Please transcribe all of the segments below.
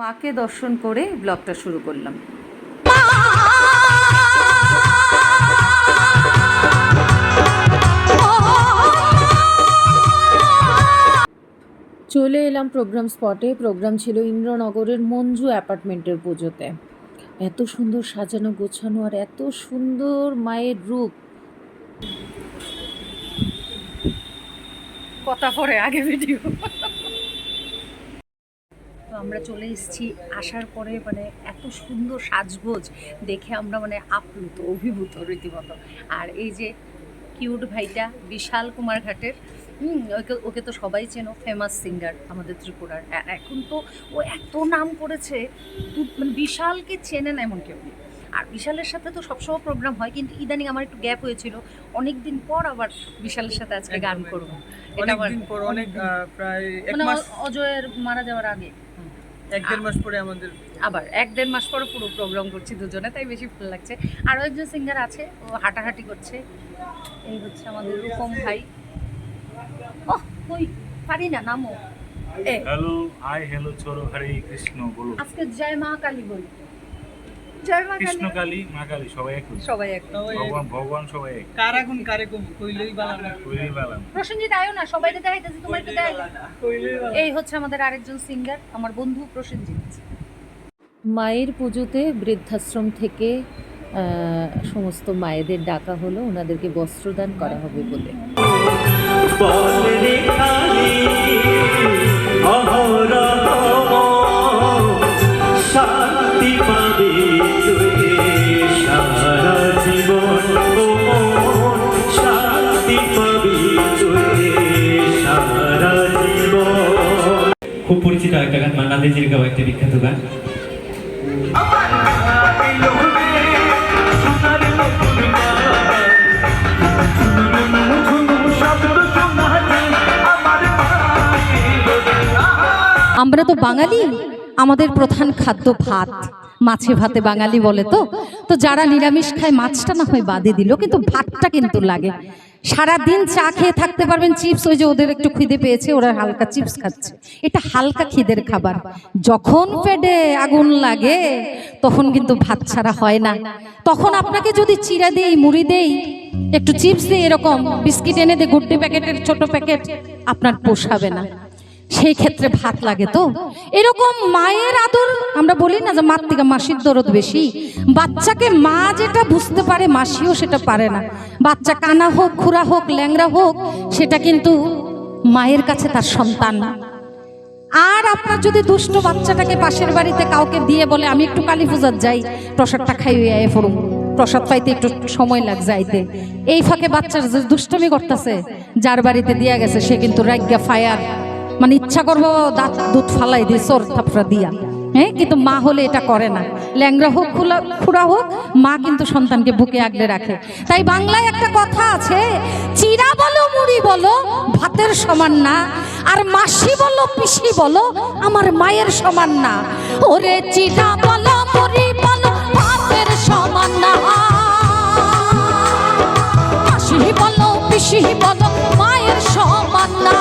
মাকে দর্শন করে ব্লগটা শুরু করলাম। চলে এলাম প্রোগ্রাম স্পটে। প্রোগ্রাম ছিল ইন্দ্রনগরের মঞ্জু অ্যাপার্টমেন্টের পুজোতে। এত সুন্দর সাজানো গোছানো আর এত সুন্দর মায়ের রূপ। কথা পরে আগে ভিডিও। তো আমরা চলে এসেছি। আসার পরে মানে এত সুন্দর সাজগোজ দেখে আমরা মানে আপ্লুত, অভিভূত রীতিমতো। আর এই যে কিউট ভাইটা বিশাল কুমারঘাটের, ওকে তো সবাই চেনো, ফেমাস সিঙ্গার আমাদের ত্রিপুরার। আর এখন তো ও এত নাম করেছে, মানে বিশালকে চেনে না এমন কেউ নেই। আর বিশালের সাথে তো সবসময় প্রোগ্রাম হয়, কিন্তু ইদানিং আমার একটু গ্যাপ হয়েছিল। অনেক দিন পর আবার বিশালের সাথে আজকে গান করবো। এটা প্রায় অজয়ের মারা যাওয়ার আগে 1-1.5 মাস পরে আমাদের আবার 1-1.5 মাস পরে পুরো প্রোগ্রাম করছি দুজনে, তাই বেশি ভালো লাগছে। আরও একজন সিঙ্গার আছে, ও হাঁটাহাঁটি করছে। এই হচ্ছে আমাদের রূপম ভাই। ওহ কই পারি না নামো। হ্যালো হাই হ্যালো ছোড়ো হরে কৃষ্ণ বলো। আজকে জয় মা কালী বলি। জয় মা কৃষ্ণ কালী, কালী মা কালী সবাই এক, সবাই এক। ভগবান সবাই এক। কার এখন কারে কইলেই বালা কইলেই বালা। প্রসেনজিৎ আয়ো না, সবাইকে দেখাইতেছি, তোমার একটু দেখাই। কইলেই বালা। এই হচ্ছে আমাদের আরেকজন সিঙ্গার, আমার বন্ধু প্রসেনজিৎ। মায়ের পুজোতে বৃদ্ধাশ্রম থেকে সমস্ত মায়েদের ডাকা হলো, ওনাদেরকে বস্ত্রদান করা হবে বলে। খুব পরিচিত একটা গান, মান্না দেজির গাওয়া একটা বিখ্যাত গান। আমরা তো বাঙালি, আমাদের প্রধান খাদ্য ভাত, মাছে ভাতে বাঙালি বলে। তো তো যারা নিরামিষ খায় মাছটা না হয় বাদে দিল, কিন্তু ভাতটা কিন্তু লাগে। সারাদিন চা খেয়ে থাকতে পারবেন, চিপস, ওই যে ওদের একটু খিদে পেয়েছে ওরা হালকা চিপস খাচ্ছে, এটা হালকা খিদের খাবার। যখন পেটে আগুন লাগে তখন কিন্তু ভাত ছাড়া হয় না। তখন আপনাকে যদি চিড়া দেই, মুড়ি দেই, একটু চিপস দিই, এরকম বিস্কিট এনে দেয় গুড্ডি প্যাকেটের ছোট প্যাকেট, আপনার পোষাবে না, সেই ক্ষেত্রে ভাত লাগে। তো এরকম মায়ের আদর, আমরা বলি না যে মার থেকে মাসির দরদ বেশি। বাচ্চাকে মা যেটা বুঝতে পারে মাসিও সেটা পারে না। বাচ্চা কানা হোক, খুরা হোক, ল্যাংড়া হোক, সেটা কিন্তু মায়ের কাছে তার সন্তান। আর আপনার যদি দুষ্ট বাচ্চাটাকে পাশের বাড়িতে কাউকে দিয়ে বলে আমি একটু কালী পূজার যাই, প্রসাদটা খাইয়ে আয় পড়ুন, প্রসাদ পাইতে একটু সময় লাগ যাইতে, এই ফাঁকে বাচ্চার যে দুষ্টমি করতেছে, যার বাড়িতে দিয়া গেছে সে কিন্তু রাগ্যা ফায়ার, মানে ইচ্ছা করবো দাঁত দুধ ফালাই দিয়ে চোর থাপড়া দিয়া। হ্যাঁ, কিন্তু মা হলে এটা করে না। ল্যাংড়া হোক, খুড়া হোক, মা কিন্তু সন্তানকে বুকে আগলে রাখে। তাই বাংলায় একটা কথা আছে, চিড়া বলো মুড়ি বলো ভাতের সমান না, আর মাসি বলো পিসি বলো আমার মায়ের সমান না। ওরে চিড়া বলো মুড়ি বলো ভাতের সমান না, মাসি বলো পিসি বলো মায়ের সমান না।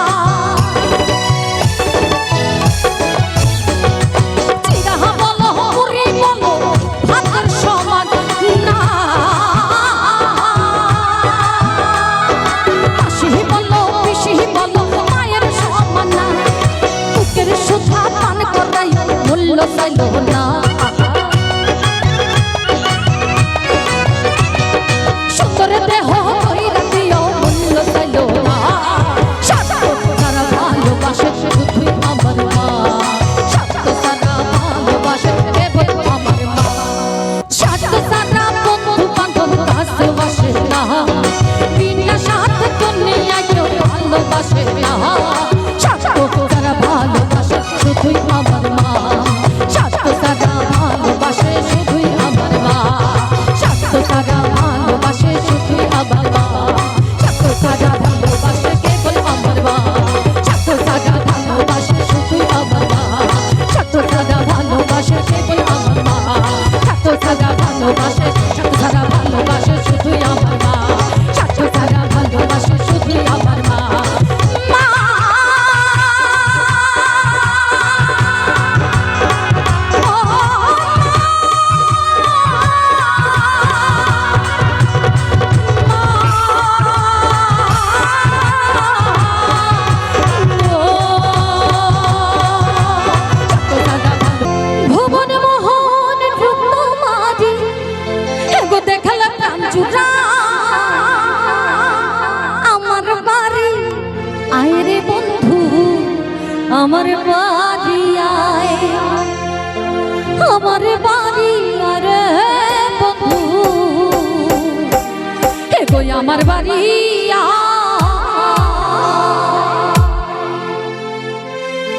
আমার বাড়ি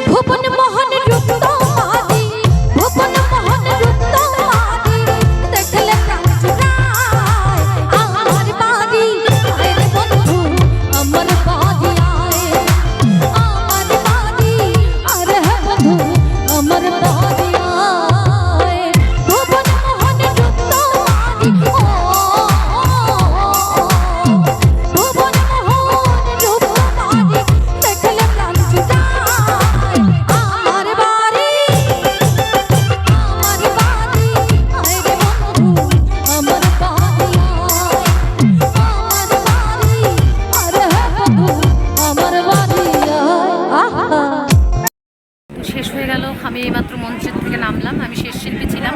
ভুবন মোহন রূপ তোমারি ভুবন মোহন রূপ তোমারি দেখলে প্রাণ জুড়ায় আমার বাড়ি আয় রে বন্ধু আমার বাড়ি আয় আমার বাড়ি আরে বন্ধু আমার বাড়ি আয় ভুবন মোহন রূপ তোমারি ভুবন মোহন রূপ তোমারি দেখলে প্রাণ জুড়ায় আমার বাড়ি আয় রে বন্ধু আমার বাড়ি আয় আমার বাড়ি আরে বন্ধু আমার বাড়ি আয় তো শেষ হয়ে গেল। আমি এইমাত্র মঞ্চের থেকে নামলাম। আমি শেষ শিল্পী ছিলাম।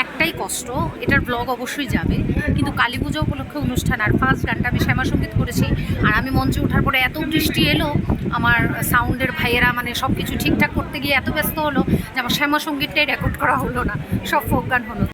একটাই কষ্ট, এটার ব্লগ অবশ্যই যাবে, কিন্তু কালী পুজো উপলক্ষে অনুষ্ঠান আর ফার্স্ট গানটা আমি শ্যামা সঙ্গীত করেছি। আর আমি মঞ্চে ওঠার পরে এত বৃষ্টি এলো, আমার সাউন্ডের ভাইয়েরা মানে সব কিছু ঠিকঠাক করতে গিয়ে এত ব্যস্ত হলো যে আমার শ্যামা সঙ্গীতটাই রেকর্ড করা হলো না, সব ফোক গান হলো।